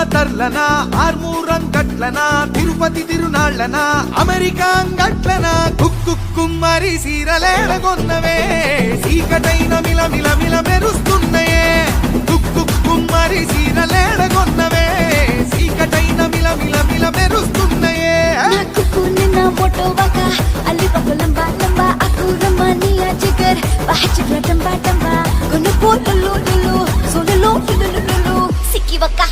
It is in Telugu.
జాతర్లనా ఆర్మూరం గట్లనా తిరుపతి తిరునాళ్ళనా అమెరికా గట్లనా కుక్కుమ్మరి సీరలేడగొన్నవే సీకటైన మిల మిల మిల మెరుస్తున్నాయే కుక్కుమ్మరి సీరలేడగొన్నవే సీకటైన మిల మిల మిల మెరుస్తున్నాయే నా ఫోటో వాకా అల్లి లంబా లంబా aku ramania jigar bahaj tamba tamba gono polo lulu solo lulu lulu siki waka